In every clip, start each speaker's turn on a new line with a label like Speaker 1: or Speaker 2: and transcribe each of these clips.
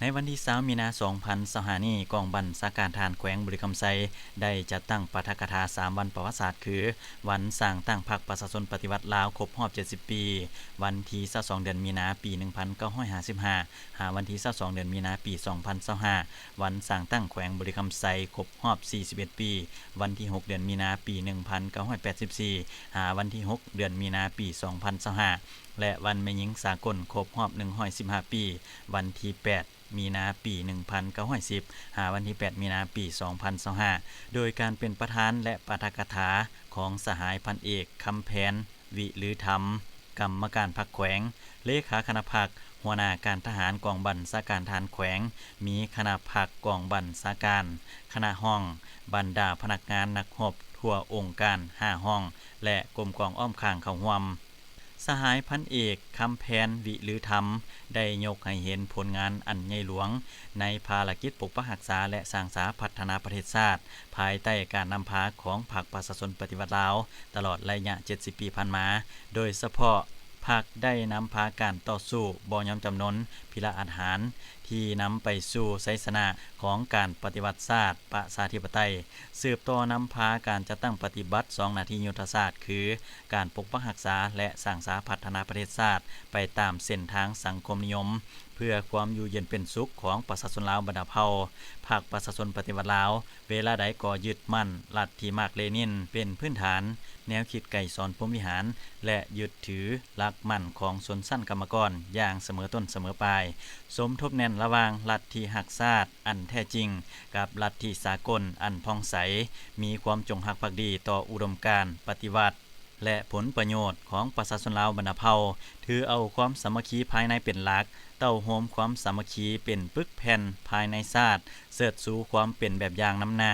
Speaker 1: ในวันที่20มีนาคม2025นี้กองบัญชาการทหารแขวงบุรีคำไซได้จัดตั้งปาฐกถา3วันประวัติศาสตร์คือวันสร้างตั้งพรรคประชาชนปฏิวัติลาวครบรอบ70ปีวันที่22เดือนมีนาปี 1955หาวันที่22เดือนมีนาปี 2025วันสร้างตั้งแขวงบุรีคำไซครบรอบ41ปีวันที่6เดือนมีนาปี 1984หาวันที่6เดือนมีนาปี 2025และวันแม่หญิงสากลครบรอบ115ปีวันที่8มีนาปี 1910หาวันที่8มีนาปี 2025โดยการเป็นประธานและปาฐกถาของสหายพันเอกคำแผนวิลือธรรมกรรมการพรรคแขวงเลขาคณะพรรคหัวหน้าการทหารกองบัญชาการทหารแขวงมีคณะพรรคกองบัญชาการคณะห้องบรรดาพนักงานนักรบทั่วองค์การ5ห้องและกรมกองอ้อมข้างเข้าร่วมสหายพันเอกคำแผนวิลือธรรมได้ยกให้เห็นผลงานอันใหญ่หลวงในภารกิจปกปักรักษาและสร้างสรรค์พัฒนาประเทศชาติภายใต้การนำพาของพรรคประชาชนปฏิวัติลาวตลอดระยะ70ปีผ่านมาโดยเฉพาะพรรคได้นำพาการต่อสู้บ่ยอมจำนนพิละอาหารที่นำไปสู่ชัยชนะของการปฏิวัติศาสตร์ประชาธิปไตยสืบต่อนำพาการจัดตั้งปฏิบัติ2หน้าที่ยุทธศาสตร์คือการปกปักรักษาและสร้างสรรค์พัฒนาประเทศชาติไปตามเส้นทางสังคมนิยมเพื่อความอยู่เย็นเป็นสุขของประชาชนลาวบรรดาเผ่าพรรคประชาชนปฏิวัติลาวเวลาใดก็ยึดมั่นลัทธิมาร์กเลนินเป็นพื้นฐานแนวคิดไก่สอนพรหมวิหารและยึดถือหลักมั่นของชนชั้นกรรมกรอย่างเสมอต้นเสมอปลายสมทบแน่นระหว่างลัทธิรักชาติอันแท้จริงกับลัทธิสากลอันผ่องใสมีความจงรักภักดีต่ออุดมการณ์ปฏิวัติและผลประโยชน์ของประชาชนลาวบรรดาเผ่าถือเอาความสามัคคีภายในเป็นหลักเต้าโฮมความสามัคคีเป็นปึกแผ่นภายในชาติเสิร์ชสู่ความเป็นแบบอย่างนำหน้า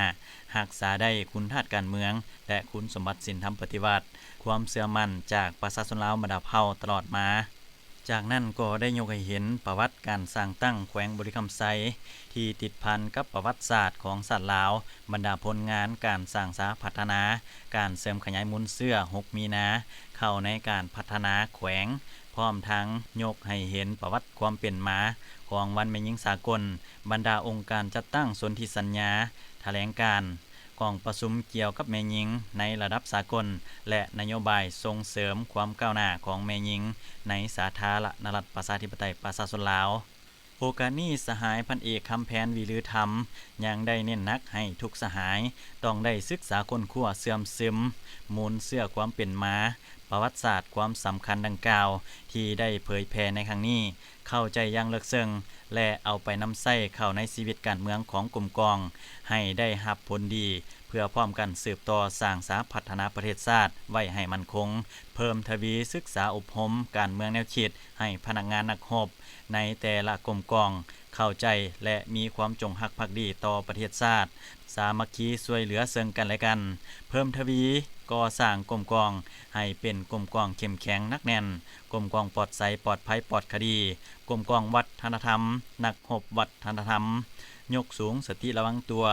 Speaker 1: รักษาได้คุณธาตุการเมืองและคุณสมบัติศีลธรรมปฏิวัติความเชื่อมั่นจากประชาชนลาวบรรดาเผ่าตลอดมาจากนั้นก็ได้ยกให้เห็นประวัติการสร้างตั้งแขวงบุรีคำไซที่ติดพันกับประวัติศาสตร์ของชาติลาวบรรดาผลงานการสร้างสรรค์พัฒนาการเสริมขยายมูลเสื้อ6มีนาเข้าในการพัฒนาแขวงพร้อมทั้งยกให้เห็นประวัติความเป็นมาของวันแม่หญิงสากลบรรดาองค์การจัดตั้งสนธิสัญญาแถลงการกองประชุมเกี่ยวกับแม่หญิงในระดับสากลและนโยบายส่งเสริมความก้าวหน้าของแม่หญิงในสาธารณรัฐประชาธิปไตยประชาชนลาวโอกาสนี้สหายพันเอกคำแผนวิลือธรรมยังได้เน้นหนักให้ทุกสหายต้องได้ศึกษาค้นคว้าเสื่อมซึมมูลเชื่อความเป็นมาประวัติศาสตร์ความสำคัญดังกล่าวที่ได้เผยแพร่ในครั้งนี้เข้าใจอย่างลึกซึ้งและเอาไปนำใช้เข้าในชีวิตการเมืองของกลุ่มกองให้ได้รับผลดีเพื่อพร้อมกันสืบต่อสร้างสรรค์พัฒนาประเทศชาติไว้ให้มั่นคงเพิ่มทวีศึกษาอบรมการเมืองแนวคิดให้พนักงานนักรบในแต่ละกลุ่มกองเข้าใจและมีความจงรักภักดีต่อประเทศชาติสามัคคีช่วยเหลือซึ่งกันและกันเพิ่มทวีก่อสร้างกลุ่มกองให้เป็นกลุ่มกองเข้มแข็งนักแน่นกลุ่มกองปลอดใสปลอดภัยปลอดคดีกลุ่มกองวัฒนธรรมนักรบวัฒนธรรมยกสูงสติระวังตัว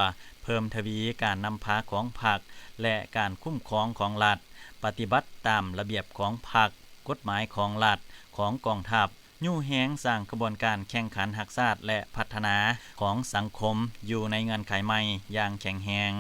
Speaker 1: เพิ่มทวีการนำพาของพรรคและการคุ้มครองของรัฐปฏิบัติตามระเบียบของพรรคกฎหมายของรัฐของกองทัพยู่แฮงสร้างกระบวนการแข่งขันรักชาติและพัฒนาของสังคมอยู่ในเงื่อนไขใหม่อย่างแข็งแรง